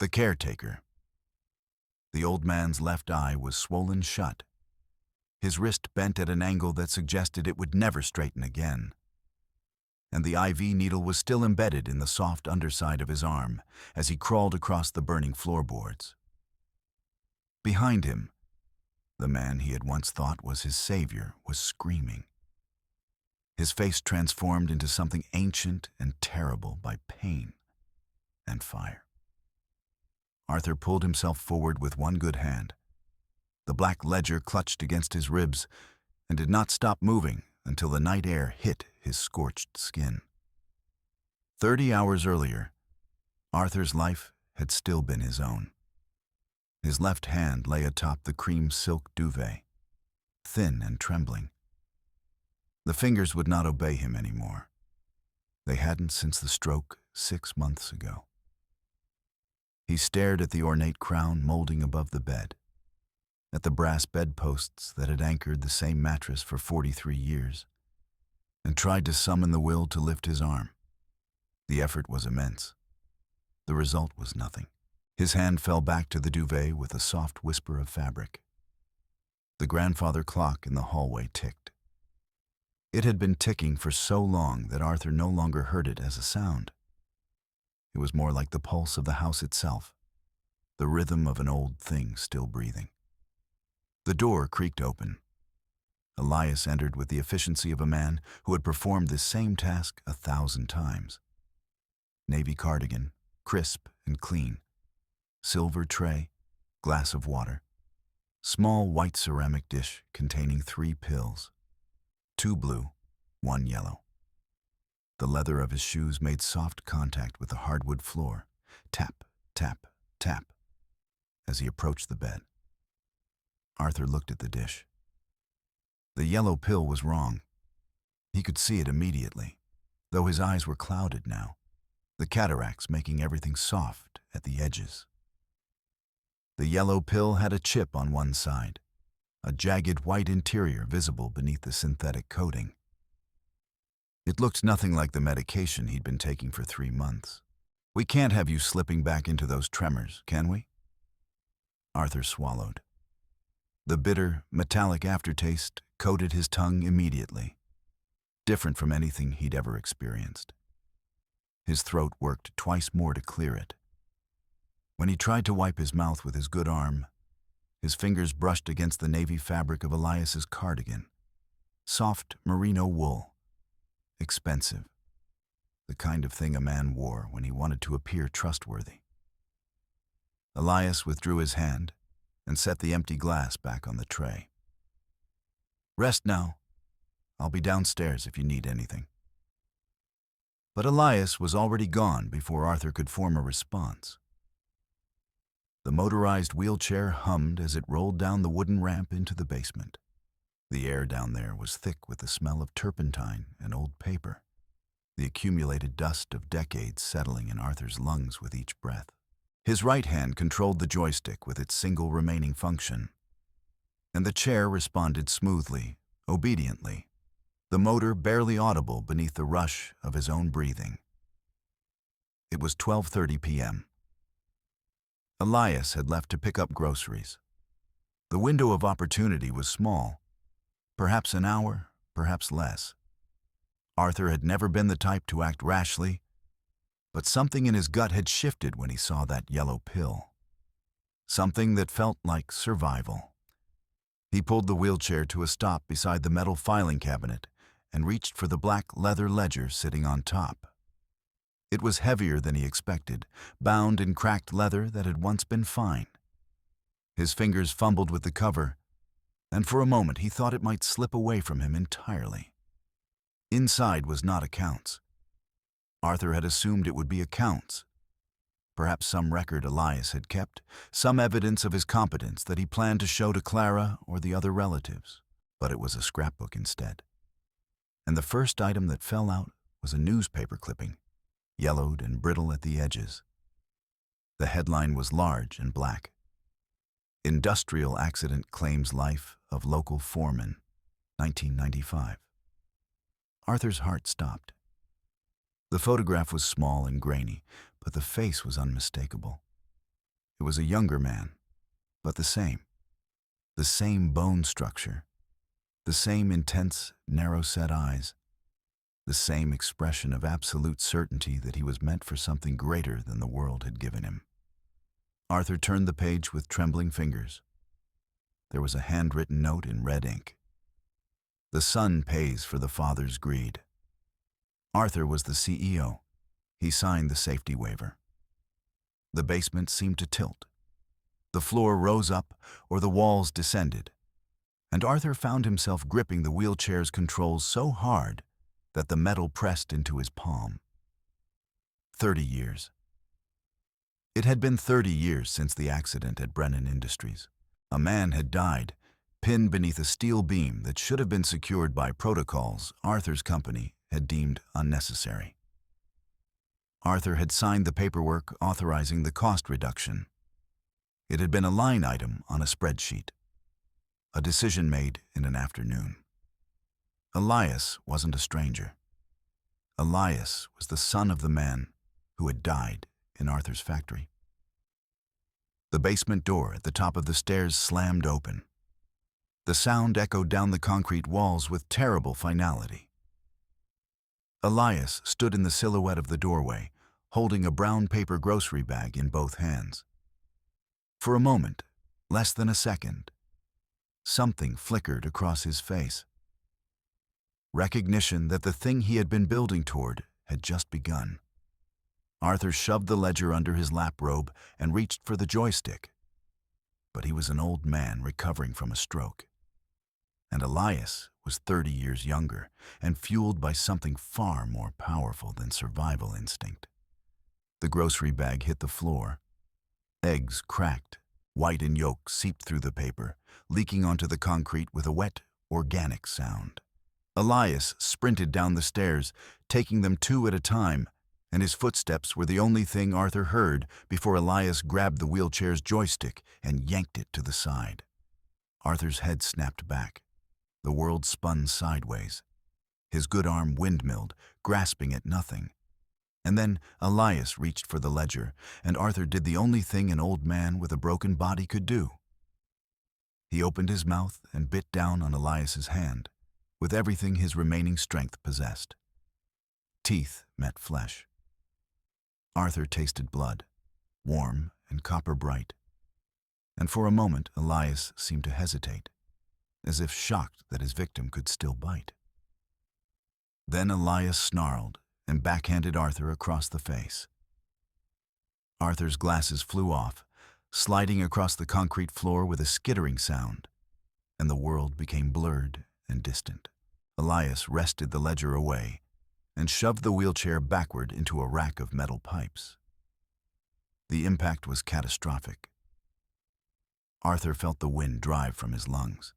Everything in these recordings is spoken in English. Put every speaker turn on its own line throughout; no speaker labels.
The caretaker. The old man's left eye was swollen shut, his wrist bent at an angle that suggested it would never straighten again. And the IV needle was still embedded in the soft underside of his arm as he crawled across the burning floorboards. Behind him, the man he had once thought was his savior was screaming. His face transformed into something ancient and terrible by pain and fire. Arthur pulled himself forward with one good hand. The black ledger clutched against his ribs and did not stop moving until the night air hit his scorched skin. 30 hours earlier, Arthur's life had still been his own. His left hand lay atop the cream silk duvet, thin and trembling. The fingers would not obey him anymore. They hadn't since the stroke 6 months ago. He stared at the ornate crown molding above the bed, at the brass bedposts that had anchored the same mattress for 43 years, and tried to summon the will to lift his arm. The effort was immense. The result was nothing. His hand fell back to the duvet with a soft whisper of fabric. The grandfather clock in the hallway ticked. It had been ticking for so long that Arthur no longer heard it as a sound. It was more like the pulse of the house itself, the rhythm of an old thing still breathing. The door creaked open. Elias entered with the efficiency of a man who had performed this same task 1,000 times. Navy cardigan, crisp and clean. Silver tray, glass of water. Small white ceramic dish containing 3 pills. 2 blue, 1 yellow. The leather of his shoes made soft contact with the hardwood floor. Tap, tap, tap, as he approached the bed. Arthur looked at the dish. The yellow pill was wrong. He could see it immediately, though his eyes were clouded now, the cataracts making everything soft at the edges. The yellow pill had a chip on one side, a jagged white interior visible beneath the synthetic coating. It looked nothing like the medication he'd been taking for 3 months. "We can't have you slipping back into those tremors, can we?" Arthur swallowed. The bitter, metallic aftertaste coated his tongue immediately, different from anything he'd ever experienced. His throat worked twice more to clear it. When he tried to wipe his mouth with his good arm, his fingers brushed against the navy fabric of Elias's cardigan. Soft merino wool. Expensive. The kind of thing a man wore when he wanted to appear trustworthy. Elias withdrew his hand and set the empty glass back on the tray. "Rest now. I'll be downstairs if you need anything." But Elias was already gone before Arthur could form a response. The motorized wheelchair hummed as it rolled down the wooden ramp into the basement. The air down there was thick with the smell of turpentine and old paper, the accumulated dust of decades settling in Arthur's lungs with each breath. His right hand controlled the joystick with its single remaining function, and the chair responded smoothly, obediently, the motor barely audible beneath the rush of his own breathing. It was 12:30 p.m. Elias had left to pick up groceries. The window of opportunity was small, perhaps an hour, perhaps less. Arthur had never been the type to act rashly, but something in his gut had shifted when he saw that yellow pill. Something that felt like survival. He pulled the wheelchair to a stop beside the metal filing cabinet and reached for the black leather ledger sitting on top. It was heavier than he expected, bound in cracked leather that had once been fine. His fingers fumbled with the cover, and for a moment he thought it might slip away from him entirely. Inside was not accounts. Arthur had assumed it would be accounts. Perhaps some record Elias had kept, some evidence of his competence that he planned to show to Clara or the other relatives. But it was a scrapbook instead. And the first item that fell out was a newspaper clipping, yellowed and brittle at the edges. The headline was large and black. "Industrial accident claims life of local foreman, 1995. Arthur's heart stopped. The photograph was small and grainy, but the face was unmistakable. It was a younger man, but the same. The same bone structure, the same intense, narrow-set eyes, the same expression of absolute certainty that he was meant for something greater than the world had given him. Arthur turned the page with trembling fingers. There was a handwritten note in red ink. The son pays for the father's greed. Arthur was the CEO. He signed the safety waiver. The basement seemed to tilt. The floor rose up or the walls descended, and Arthur found himself gripping the wheelchair's controls so hard that the metal pressed into his palm. 30 years. It had been 30 years since the accident at Brennan Industries. A man had died, pinned beneath a steel beam that should have been secured by protocols Arthur's company had deemed unnecessary. Arthur had signed the paperwork authorizing the cost reduction. It had been a line item on a spreadsheet. A decision made in an afternoon. Elias wasn't a stranger. Elias was the son of the man who had died in Arthur's factory. The basement door at the top of the stairs slammed open. The sound echoed down the concrete walls with terrible finality. Elias stood in the silhouette of the doorway, holding a brown paper grocery bag in both hands. For a moment, less than a second, something flickered across his face. Recognition that the thing he had been building toward had just begun. Arthur shoved the ledger under his lap robe and reached for the joystick. But he was an old man recovering from a stroke. And Elias was 30 years younger and fueled by something far more powerful than survival instinct. The grocery bag hit the floor. Eggs cracked, white and yolk seeped through the paper, leaking onto the concrete with a wet, organic sound. Elias sprinted down the stairs, taking them two at a time, and his footsteps were the only thing Arthur heard before Elias grabbed the wheelchair's joystick and yanked it to the side. Arthur's head snapped back. The world spun sideways. His good arm windmilled, grasping at nothing. And then Elias reached for the ledger, and Arthur did the only thing an old man with a broken body could do. He opened his mouth and bit down on Elias's hand, with everything his remaining strength possessed. Teeth met flesh. Arthur tasted blood, warm and copper bright. And for a moment Elias seemed to hesitate, as if shocked that his victim could still bite. Then Elias snarled and backhanded Arthur across the face. Arthur's glasses flew off, sliding across the concrete floor with a skittering sound, and the world became blurred and distant. Elias wrested the ledger away and shoved the wheelchair backward into a rack of metal pipes. The impact was catastrophic. Arthur felt the wind drive from his lungs.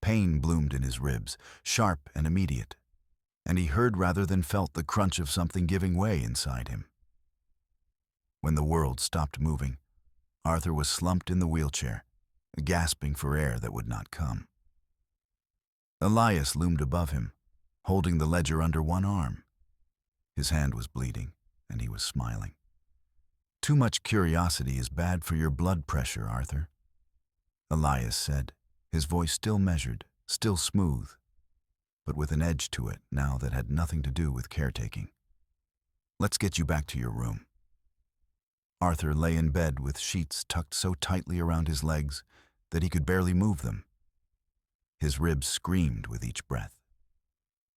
Pain bloomed in his ribs, sharp and immediate, and he heard rather than felt the crunch of something giving way inside him. When the world stopped moving, Arthur was slumped in the wheelchair, gasping for air that would not come. Elias loomed above him, holding the ledger under one arm. His hand was bleeding, and he was smiling. "Too much curiosity is bad for your blood pressure, Arthur," Elias said, his voice still measured, still smooth, but with an edge to it now that had nothing to do with caretaking. "Let's get you back to your room." Arthur lay in bed with sheets tucked so tightly around his legs that he could barely move them. His ribs screamed with each breath.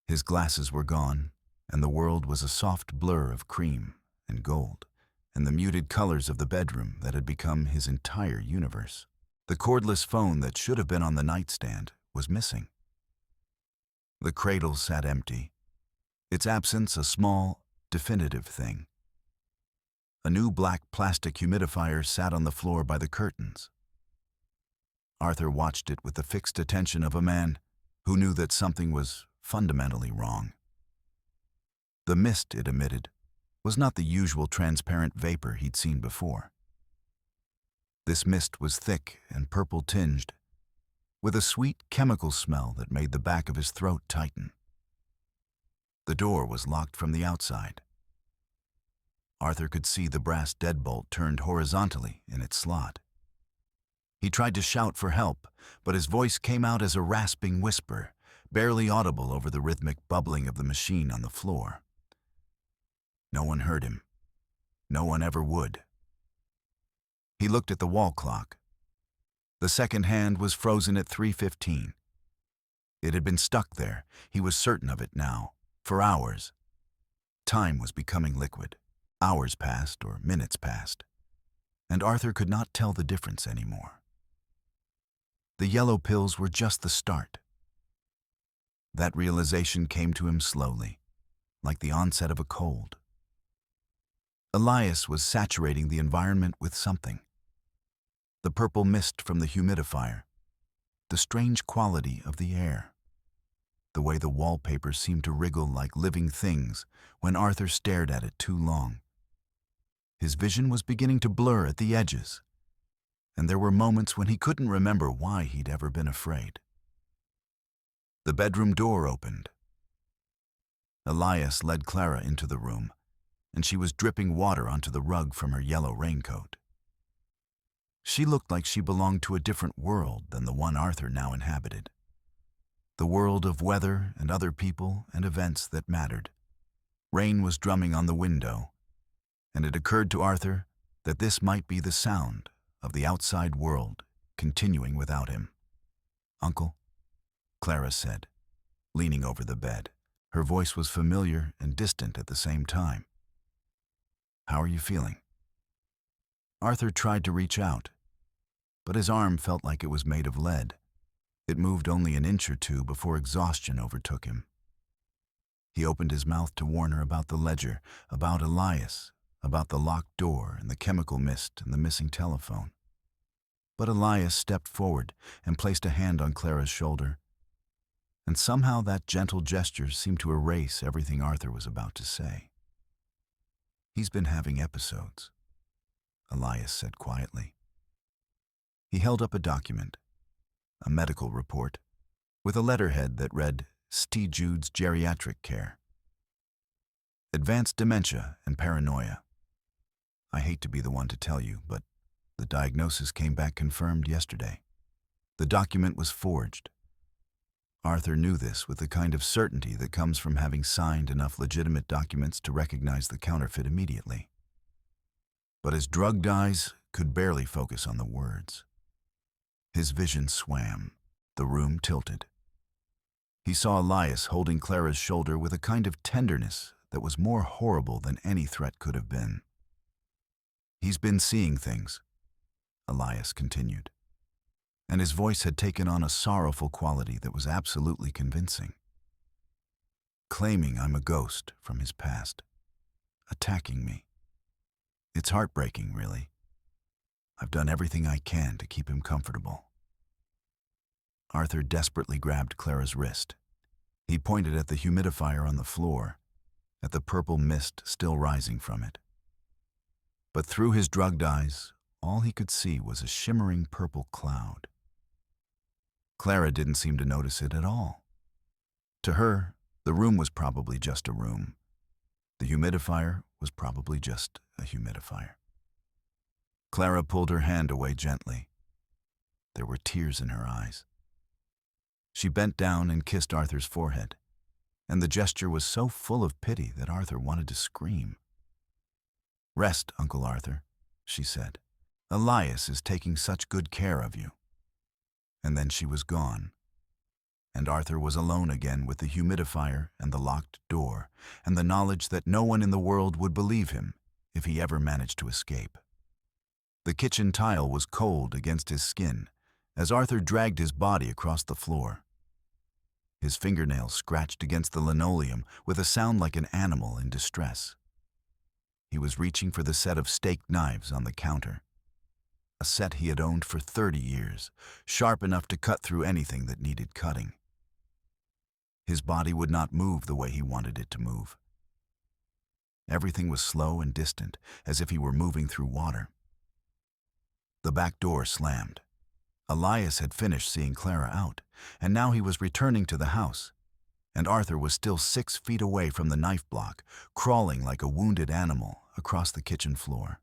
His glasses were gone, and the world was a soft blur of cream and gold, and the muted colors of the bedroom that had become his entire universe. The cordless phone that should have been on the nightstand was missing. The cradle sat empty, its absence a small, definitive thing. A new black plastic humidifier sat on the floor by the curtains. Arthur watched it with the fixed attention of a man who knew that something was fundamentally wrong. The mist it emitted was not the usual transparent vapor he'd seen before. This mist was thick and purple-tinged, with a sweet chemical smell that made the back of his throat tighten. The door was locked from the outside. Arthur could see the brass deadbolt turned horizontally in its slot. He tried to shout for help, but his voice came out as a rasping whisper, barely audible over the rhythmic bubbling of the machine on the floor. No one heard him. No one ever would. He looked at the wall clock. The second hand was frozen at 3:15. It had been stuck there, he was certain of it now, for hours. Time was becoming liquid. Hours passed or minutes passed, and Arthur could not tell the difference anymore. The yellow pills were just the start. That realization came to him slowly, like the onset of a cold. Elias was saturating the environment with something. The purple mist from the humidifier, the strange quality of the air, the way the wallpaper seemed to wriggle like living things when Arthur stared at it too long. His vision was beginning to blur at the edges, and there were moments when he couldn't remember why he'd ever been afraid. The bedroom door opened. Elias led Clara into the room, and she was dripping water onto the rug from her yellow raincoat. She looked like she belonged to a different world than the one Arthur now inhabited. The world of weather and other people and events that mattered. Rain was drumming on the window, and it occurred to Arthur that this might be the sound of the outside world continuing without him. "Uncle," Clara said, leaning over the bed. Her voice was familiar and distant at the same time. "How are you feeling?" Arthur tried to reach out, but his arm felt like it was made of lead. It moved only an inch or two before exhaustion overtook him. He opened his mouth to warn her about the ledger, about Elias, about the locked door and the chemical mist and the missing telephone. But Elias stepped forward and placed a hand on Clara's shoulder, and somehow that gentle gesture seemed to erase everything Arthur was about to say. "He's been having episodes," Elias said quietly. He held up a document, a medical report, with a letterhead that read, "St. Jude's Geriatric Care. Advanced dementia and paranoia. I hate to be the one to tell you, but the diagnosis came back confirmed yesterday." The document was forged. Arthur knew this with the kind of certainty that comes from having signed enough legitimate documents to recognize the counterfeit immediately. But his drugged eyes could barely focus on the words. His vision swam. The room tilted. He saw Elias holding Clara's shoulder with a kind of tenderness that was more horrible than any threat could have been. "He's been seeing things," Elias continued, and his voice had taken on a sorrowful quality that was absolutely convincing. "Claiming I'm a ghost from his past, attacking me. It's heartbreaking, really. I've done everything I can to keep him comfortable." Arthur desperately grabbed Clara's wrist. He pointed at the humidifier on the floor, at the purple mist still rising from it. But through his drugged eyes, all he could see was a shimmering purple cloud. Clara didn't seem to notice it at all. To her, the room was probably just a room. The humidifier was probably just a humidifier. Clara pulled her hand away gently. There were tears in her eyes. She bent down and kissed Arthur's forehead, and the gesture was so full of pity that Arthur wanted to scream. "Rest, Uncle Arthur," she said. "Elias is taking such good care of you." And then she was gone, and Arthur was alone again with the humidifier and the locked door, and the knowledge that no one in the world would believe him if he ever managed to escape. The kitchen tile was cold against his skin as Arthur dragged his body across the floor. His fingernails scratched against the linoleum with a sound like an animal in distress. He was reaching for the set of steak knives on the counter, a set he had owned for 30 years, sharp enough to cut through anything that needed cutting. His body would not move the way he wanted it to move. Everything was slow and distant, as if he were moving through water. The back door slammed. Elias had finished seeing Clara out, and now he was returning to the house, and Arthur was still 6 feet away from the knife block, crawling like a wounded animal across the kitchen floor.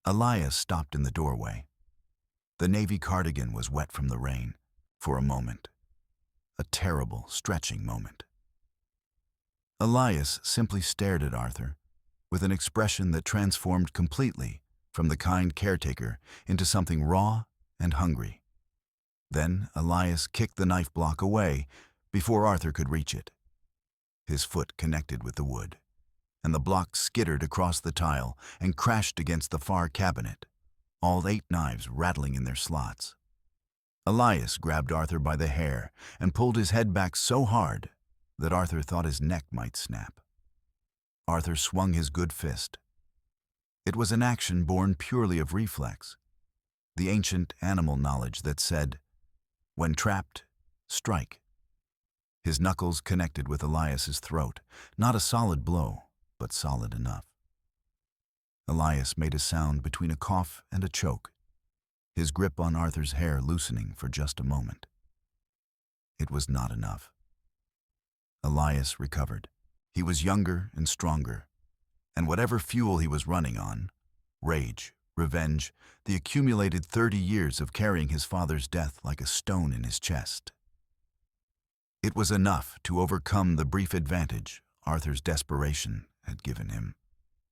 Elias stopped in the doorway. The navy cardigan was wet from the rain, for a moment. A terrible, stretching moment. Elias simply stared at Arthur, with an expression that transformed completely from the kind caretaker into something raw and hungry. Then Elias kicked the knife block away before Arthur could reach it. His foot connected with the wood, and the block skittered across the tile and crashed against the far cabinet, all 8 knives rattling in their slots. Elias grabbed Arthur by the hair and pulled his head back so hard that Arthur thought his neck might snap. Arthur swung his good fist. It was an action born purely of reflex, the ancient animal knowledge that said, "When trapped, strike." His knuckles connected with Elias's throat, not a solid blow, but solid enough. Elias made a sound between a cough and a choke, his grip on Arthur's hair loosening for just a moment. It was not enough. Elias recovered. He was younger and stronger, and whatever fuel he was running on, rage, revenge, the accumulated 30 years of carrying his father's death like a stone in his chest. It was enough to overcome the brief advantage Arthur's desperation had given him.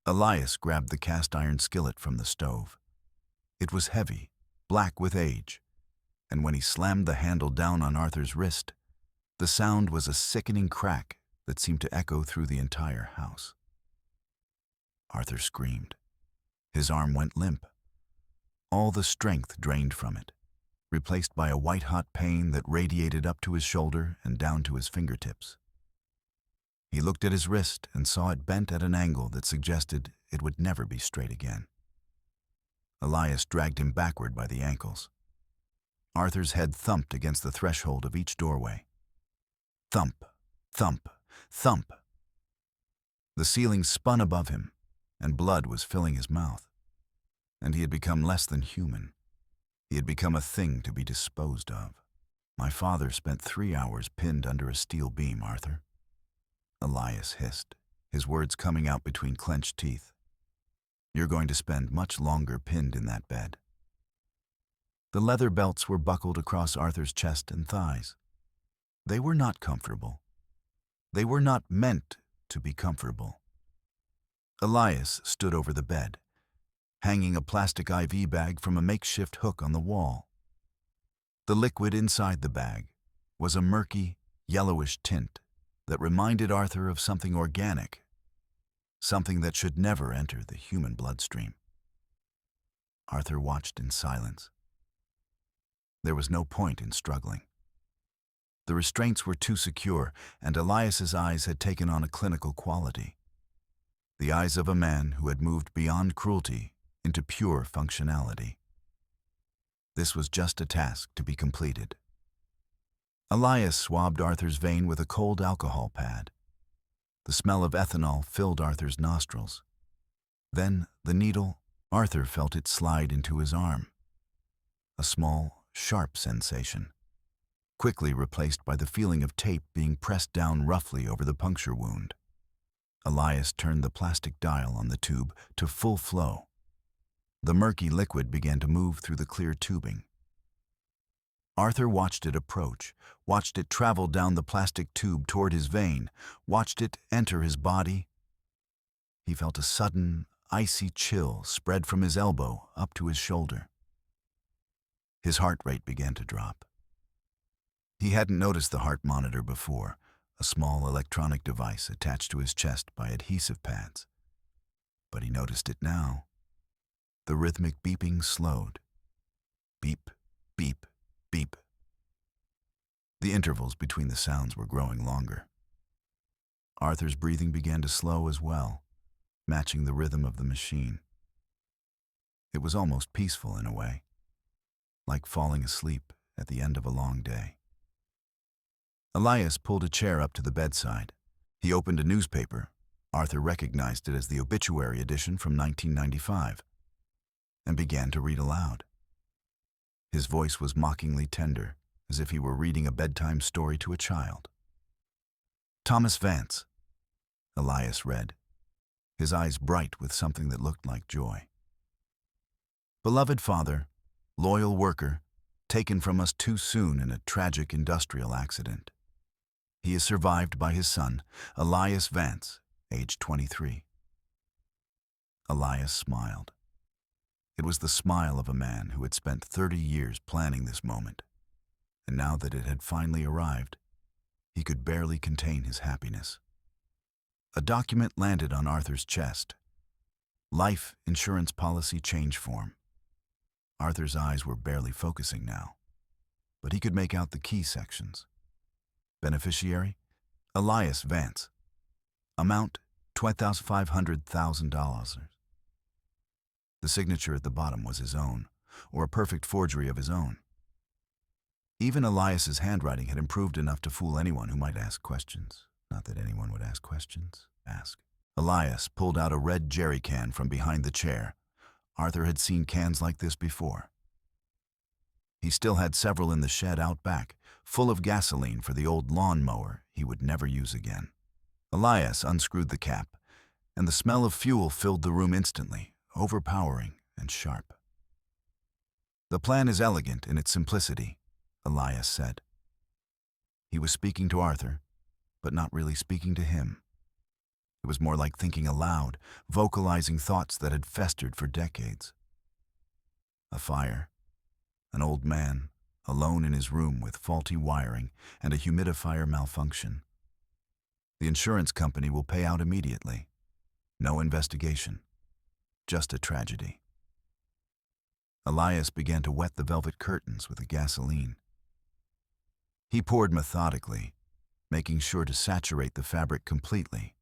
Elias grabbed the cast-iron skillet from the stove. It was heavy, black with age, and when he slammed the handle down on Arthur's wrist, the sound was a sickening crack that seemed to echo through the entire house. Arthur screamed. His arm went limp. All the strength drained from it, replaced by a white-hot pain that radiated up to his shoulder and down to his fingertips. He looked at his wrist and saw it bent at an angle that suggested it would never be straight again. Elias dragged him backward by the ankles. Arthur's head thumped against the threshold of each doorway. Thump, thump, thump. The ceiling spun above him, and blood was filling his mouth. And he had become less than human. He had become a thing to be disposed of. "My father spent 3 hours pinned under a steel beam, Arthur," Elias hissed, his words coming out between clenched teeth. "You're going to spend much longer pinned in that bed." The leather belts were buckled across Arthur's chest and thighs. They were not comfortable. They were not meant to be comfortable. Elias stood over the bed, hanging a plastic IV bag from a makeshift hook on the wall. The liquid inside the bag was a murky, yellowish tint that reminded Arthur of something organic, something that should never enter the human bloodstream. Arthur watched in silence. There was no point in struggling. The restraints were too secure, and Elias's eyes had taken on a clinical quality. The eyes of a man who had moved beyond cruelty into pure functionality. This was just a task to be completed. Elias swabbed Arthur's vein with a cold alcohol pad. The smell of ethanol filled Arthur's nostrils. Then the needle, Arthur felt it slide into his arm. A small, sharp sensation, quickly replaced by the feeling of tape being pressed down roughly over the puncture wound. Elias turned the plastic dial on the tube to full flow. The murky liquid began to move through the clear tubing. Arthur watched it approach, watched it travel down the plastic tube toward his vein, watched it enter his body. He felt a sudden, icy chill spread from his elbow up to his shoulder. His heart rate began to drop. He hadn't noticed the heart monitor before, a small electronic device attached to his chest by adhesive pads. But he noticed it now. The rhythmic beeping slowed. Beep, beep, beep. The intervals between the sounds were growing longer. Arthur's breathing began to slow as well, matching the rhythm of the machine. It was almost peaceful in a way, like falling asleep at the end of a long day. Elias pulled a chair up to the bedside. He opened a newspaper. Arthur recognized it as the obituary edition from 1995, and began to read aloud. His voice was mockingly tender, as if he were reading a bedtime story to a child. Thomas Vance, Elias read, his eyes bright with something that looked like joy. Beloved father, loyal worker, taken from us too soon in a tragic industrial accident. He is survived by his son, Elias Vance, age 23. Elias smiled. It was the smile of a man who had spent 30 years planning this moment, and now that it had finally arrived, he could barely contain his happiness. A document landed on Arthur's chest. Life insurance policy change form. Arthur's eyes were barely focusing now, but he could make out the key sections. Beneficiary, Elias Vance. Amount, $25,000. The signature at the bottom was his own, or a perfect forgery of his own. Even Elias's handwriting had improved enough to fool anyone who might ask questions. Not that anyone would ask questions. Ask. Elias pulled out a red jerry can from behind the chair. Arthur had seen cans like this before. He still had several in the shed out back, full of gasoline for the old lawnmower he would never use again. Elias unscrewed the cap, and the smell of fuel filled the room instantly, overpowering and sharp. The plan is elegant in its simplicity, Elias said. He was speaking to Arthur, but not really speaking to him. It was more like thinking aloud, vocalizing thoughts that had festered for decades. A fire, an old man, alone in his room with faulty wiring and a humidifier malfunction. The insurance company will pay out immediately. No investigation, just a tragedy. Elias began to wet the velvet curtains with the gasoline. He poured methodically, making sure to saturate the fabric completely.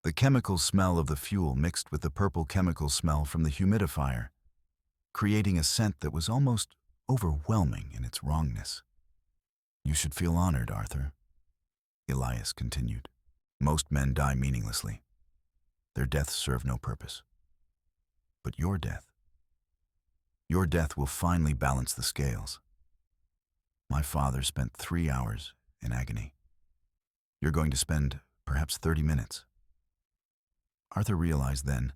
The chemical smell of the fuel mixed with the purple chemical smell from the humidifier, creating a scent that was almost overwhelming in its wrongness. You should feel honored, Arthur, Elias continued. Most men die meaninglessly. Their deaths serve no purpose. But your death will finally balance the scales. My father spent 3 hours in agony. You're going to spend perhaps 30 minutes. Arthur realized then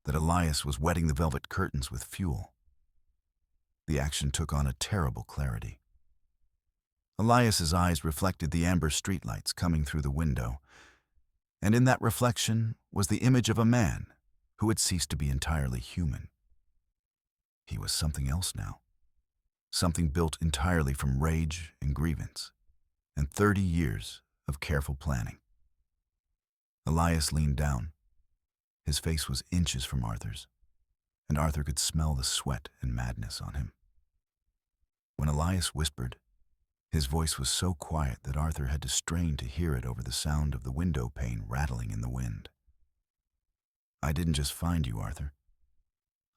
that Elias was wetting the velvet curtains with fuel. The action took on a terrible clarity. Elias's eyes reflected the amber streetlights coming through the window, and in that reflection was the image of a man who had ceased to be entirely human. He was something else now, something built entirely from rage and grievance, and 30 years of careful planning. Elias leaned down. His face was inches from Arthur's, and Arthur could smell the sweat and madness on him. When Elias whispered, his voice was so quiet that Arthur had to strain to hear it over the sound of the window pane rattling in the wind. I didn't just find you, Arthur.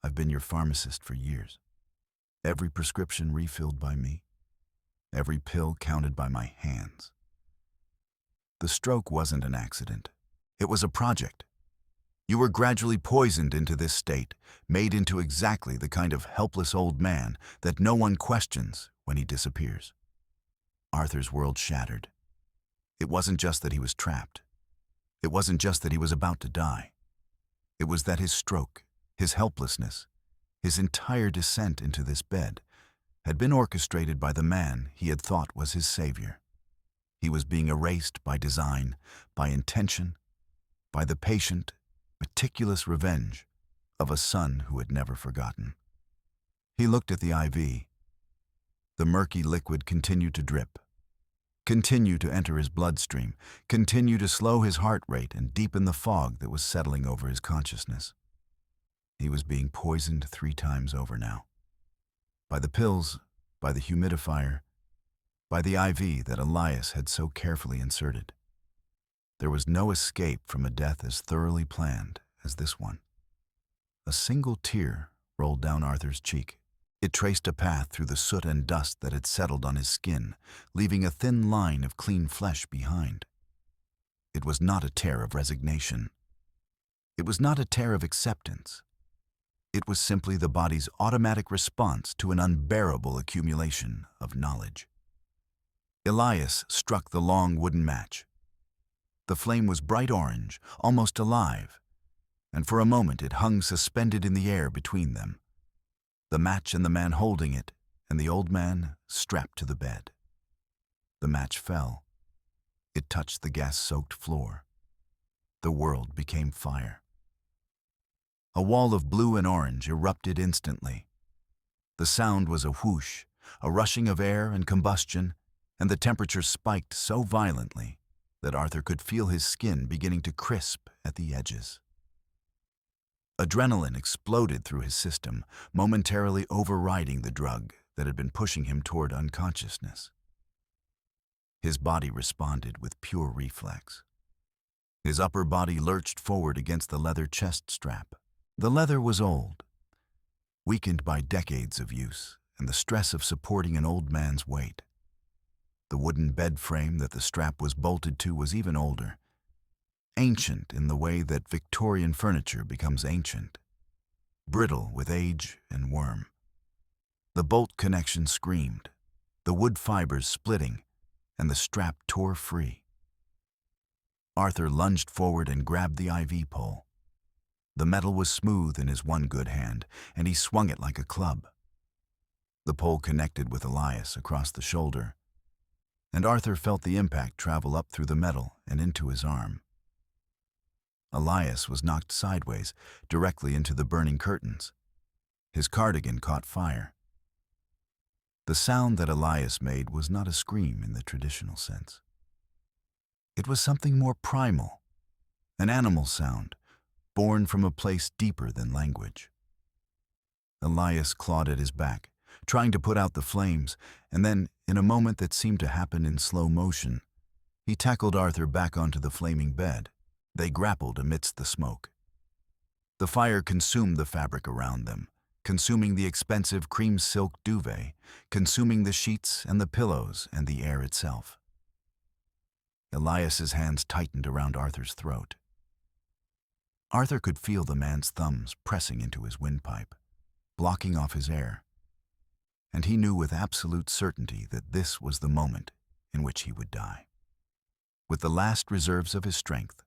I've been your pharmacist for years. Every prescription refilled by me, every pill counted by my hands. The stroke wasn't an accident. It was a project. You were gradually poisoned into this state, made into exactly the kind of helpless old man that no one questions when he disappears. Arthur's world shattered. It wasn't just that he was trapped. It wasn't just that he was about to die. It was that his stroke, his helplessness, his entire descent into this bed had been orchestrated by the man he had thought was his savior. He was being erased by design, by intention, by the patient, meticulous revenge of a son who had never forgotten. He looked at the IV. The murky liquid continued to drip, continue to enter his bloodstream, continue to slow his heart rate and deepen the fog that was settling over his consciousness. He was being poisoned 3 times over now. By the pills, by the humidifier, by the IV that Elias had so carefully inserted. There was no escape from a death as thoroughly planned as this one. A single tear rolled down Arthur's cheek. It traced a path through the soot and dust that had settled on his skin, leaving a thin line of clean flesh behind. It was not a tear of resignation. It was not a tear of acceptance. It was simply the body's automatic response to an unbearable accumulation of knowledge. Elias struck the long wooden match. The flame was bright orange, almost alive, and for a moment it hung suspended in the air between them. The match and the man holding it, and the old man strapped to the bed. The match fell. It touched the gas-soaked floor. The world became fire. A wall of blue and orange erupted instantly. The sound was a whoosh, a rushing of air and combustion, and the temperature spiked so violently that Arthur could feel his skin beginning to crisp at the edges. Adrenaline exploded through his system, momentarily overriding the drug that had been pushing him toward unconsciousness. His body responded with pure reflex. His upper body lurched forward against the leather chest strap. The leather was old, weakened by decades of use and the stress of supporting an old man's weight. The wooden bed frame that the strap was bolted to was even older, ancient in the way that Victorian furniture becomes ancient, brittle with age and worm. The bolt connection screamed, the wood fibers splitting, and the strap tore free. Arthur lunged forward and grabbed the IV pole. The metal was smooth in his one good hand, and he swung it like a club. The pole connected with Elias across the shoulder, and Arthur felt the impact travel up through the metal and into his arm. Elias was knocked sideways, directly into the burning curtains. His cardigan caught fire. The sound that Elias made was not a scream in the traditional sense. It was something more primal, an animal sound, born from a place deeper than language. Elias clawed at his back, trying to put out the flames, and then, in a moment that seemed to happen in slow motion, he tackled Arthur back onto the flaming bed. They grappled amidst the smoke. The fire consumed the fabric around them, consuming the expensive cream silk duvet, consuming the sheets and the pillows and the air itself. Elias's hands tightened around Arthur's throat. Arthur could feel the man's thumbs pressing into his windpipe, blocking off his air, and he knew with absolute certainty that this was the moment in which he would die. With the last reserves of his strength,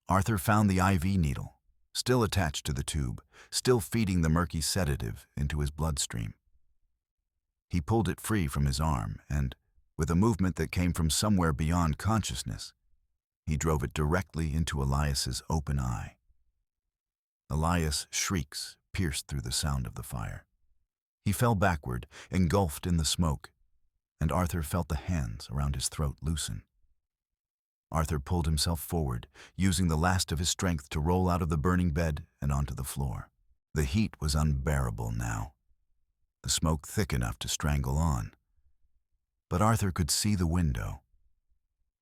Arthur found the IV needle, still attached to the tube, still feeding the murky sedative into his bloodstream. He pulled it free from his arm and, with a movement that came from somewhere beyond consciousness, he drove it directly into Elias's open eye. Elias' shrieks pierced through the sound of the fire. He fell backward, engulfed in the smoke, and Arthur felt the hands around his throat loosen. Arthur pulled himself forward, using the last of his strength to roll out of the burning bed and onto the floor. The heat was unbearable now, the smoke thick enough to strangle on. But Arthur could see the window,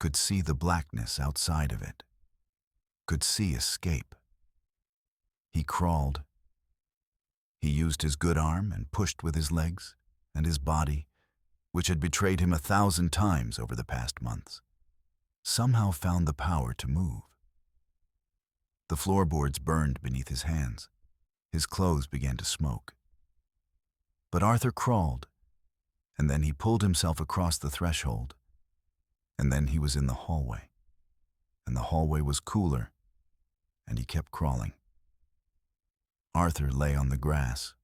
could see the blackness outside of it, could see escape. He crawled. He used his good arm and pushed with his legs, and his body, which had betrayed him 1,000 times over the past months, somehow found the power to move. The floorboards burned beneath his hands. His clothes began to smoke. But Arthur crawled, and then he pulled himself across the threshold, and then he was in the hallway, and the hallway was cooler, and he kept crawling. Arthur lay on the grass,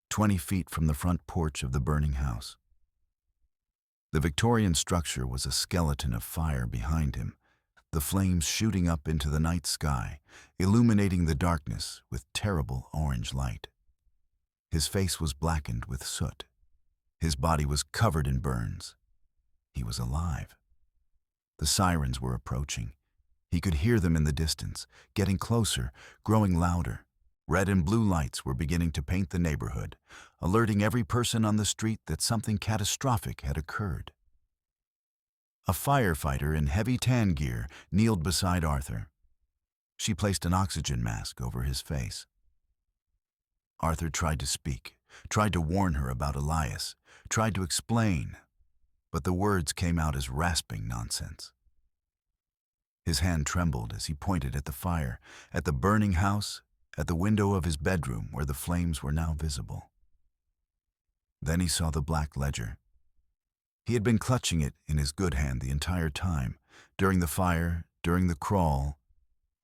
20 feet from the front porch of the burning house. The Victorian structure was a skeleton of fire behind him, the flames shooting up into the night sky, illuminating the darkness with terrible orange light. His face was blackened with soot. His body was covered in burns. He was alive. The sirens were approaching. He could hear them in the distance, getting closer, growing louder. Red and blue lights were beginning to paint the neighborhood, alerting every person on the street that something catastrophic had occurred. A firefighter in heavy tan gear kneeled beside Arthur. She placed an oxygen mask over his face. Arthur tried to speak, tried to warn her about Elias, tried to explain, but the words came out as rasping nonsense. His hand trembled as he pointed at the fire, at the burning house, at the window of his bedroom where the flames were now visible. Then he saw the black ledger. He had been clutching it in his good hand the entire time, during the fire, during the crawl,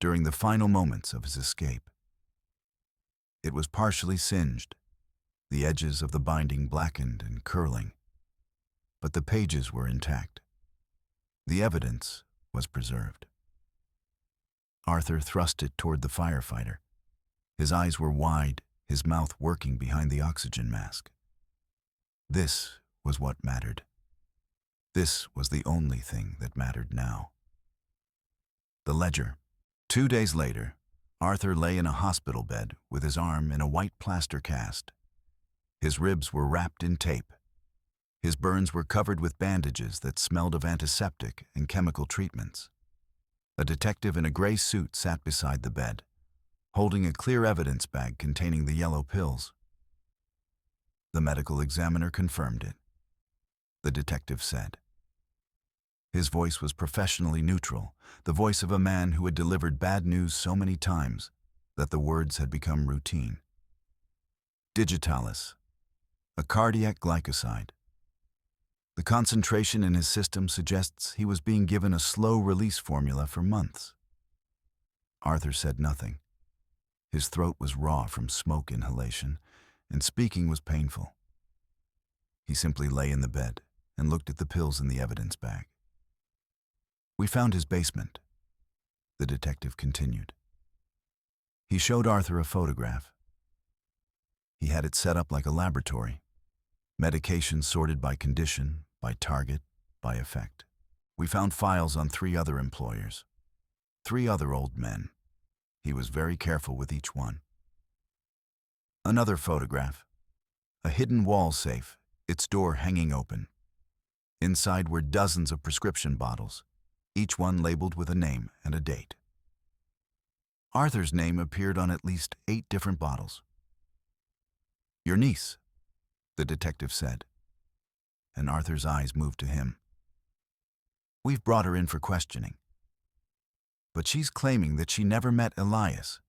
during the final moments of his escape. It was partially singed, the edges of the binding blackened and curling, but the pages were intact. The evidence was preserved. Arthur thrust it toward the firefighter. His eyes were wide, his mouth working behind the oxygen mask. This was what mattered. This was the only thing that mattered now. The ledger. 2 days later, Arthur lay in a hospital bed with his arm in a white plaster cast. His ribs were wrapped in tape. His burns were covered with bandages that smelled of antiseptic and chemical treatments. A detective in a gray suit sat beside the bed, holding a clear evidence bag containing the yellow pills. The medical examiner confirmed it. The detective said. His voice was professionally neutral, the voice of a man who had delivered bad news so many times that the words had become routine. Digitalis, a cardiac glycoside. The concentration in his system suggests he was being given a slow-release formula for months. Arthur said nothing. His throat was raw from smoke inhalation, and speaking was painful. He simply lay in the bed and looked at the pills in the evidence bag. "We found his basement," the detective continued. He showed Arthur a photograph. He had it set up like a laboratory. Medications sorted by condition, by target, by effect. We found files on 3 other employers. 3 other old men. He was very careful with each one. Another photograph. A hidden wall safe, its door hanging open. Inside were dozens of prescription bottles, each one labeled with a name and a date. Arthur's name appeared on at least 8 different bottles. "Your niece," the detective said, and Arthur's eyes moved to him. "We've brought her in for questioning. But she's claiming that she never met Elias,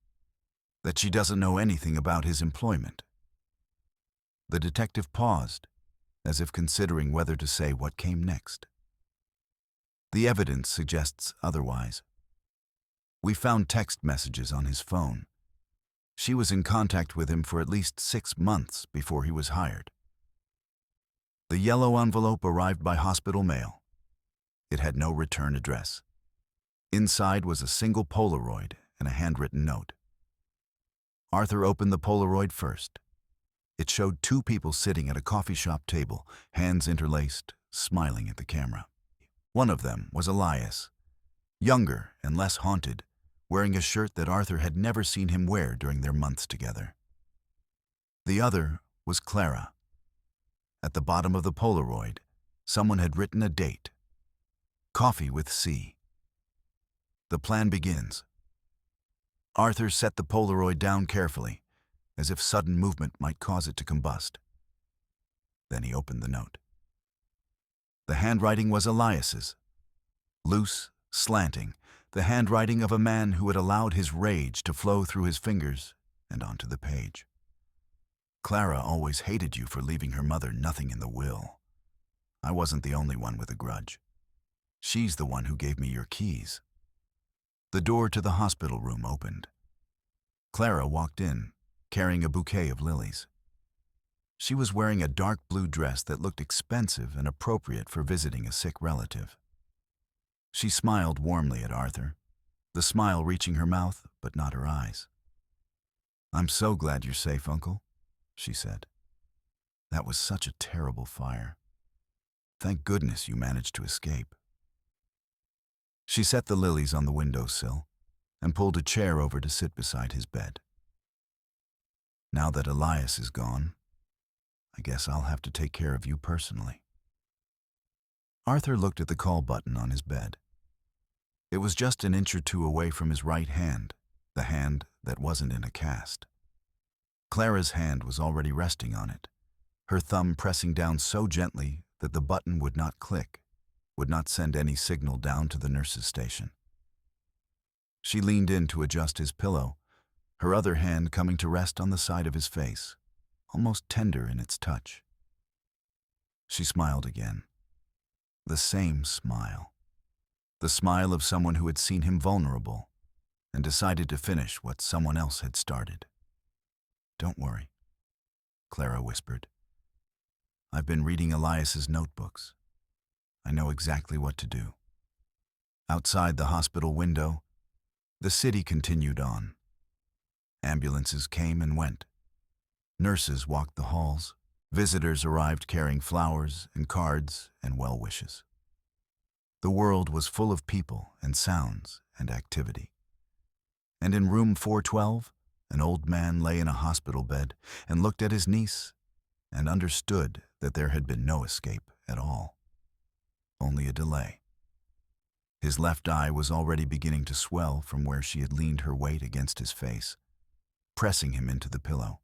that she doesn't know anything about his employment." The detective paused, as if considering whether to say what came next. "The evidence suggests otherwise. We found text messages on his phone. She was in contact with him for at least 6 months before he was hired. The yellow envelope arrived by hospital mail. It had no return address. Inside was a single Polaroid and a handwritten note. Arthur opened the Polaroid first. It showed 2 people sitting at a coffee shop table, hands interlaced, smiling at the camera. One of them was Elias, younger and less haunted, wearing a shirt that Arthur had never seen him wear during their months together. The other was Clara. At the bottom of the Polaroid, someone had written a date. Coffee with C. The plan begins. Arthur set the Polaroid down carefully, as if sudden movement might cause it to combust. Then he opened the note. The handwriting was Elias's. Loose, slanting, the handwriting of a man who had allowed his rage to flow through his fingers and onto the page. "Clara always hated you for leaving her mother nothing in the will. I wasn't the only one with a grudge. She's the one who gave me your keys." The door to the hospital room opened. Clara walked in, carrying a bouquet of lilies. She was wearing a dark blue dress that looked expensive and appropriate for visiting a sick relative. She smiled warmly at Arthur, the smile reaching her mouth but not her eyes. "I'm so glad you're safe, Uncle," she said. "That was such a terrible fire. Thank goodness you managed to escape." She set the lilies on the windowsill and pulled a chair over to sit beside his bed. "Now that Elias is gone, I guess I'll have to take care of you personally." Arthur looked at the call button on his bed. It was just an inch or 2 away from his right hand, the hand that wasn't in a cast. Clara's hand was already resting on it, her thumb pressing down so gently that the button would not click, would not send any signal down to the nurse's station. She leaned in to adjust his pillow, her other hand coming to rest on the side of his face, almost tender in its touch. She smiled again. The same smile. The smile of someone who had seen him vulnerable and decided to finish what someone else had started. "Don't worry," Clara whispered. "I've been reading Elias's notebooks. I know exactly what to do." Outside the hospital window, the city continued on. Ambulances came and went. Nurses walked the halls. Visitors arrived carrying flowers and cards and well wishes. The world was full of people and sounds and activity. And in room 412, an old man lay in a hospital bed and looked at his niece and understood that there had been no escape at all, only a delay. His left eye was already beginning to swell from where she had leaned her weight against his face, pressing him into the pillow.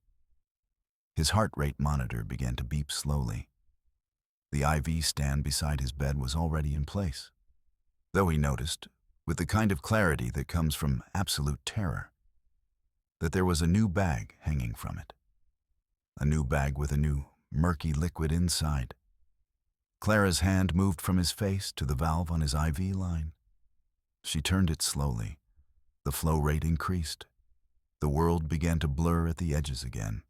His heart rate monitor began to beep slowly. The IV stand beside his bed was already in place, though he noticed, with the kind of clarity that comes from absolute terror, that there was a new bag hanging from it. A new bag with a new, murky liquid inside. Clara's hand moved from his face to the valve on his IV line. She turned it slowly. The flow rate increased. The world began to blur at the edges again.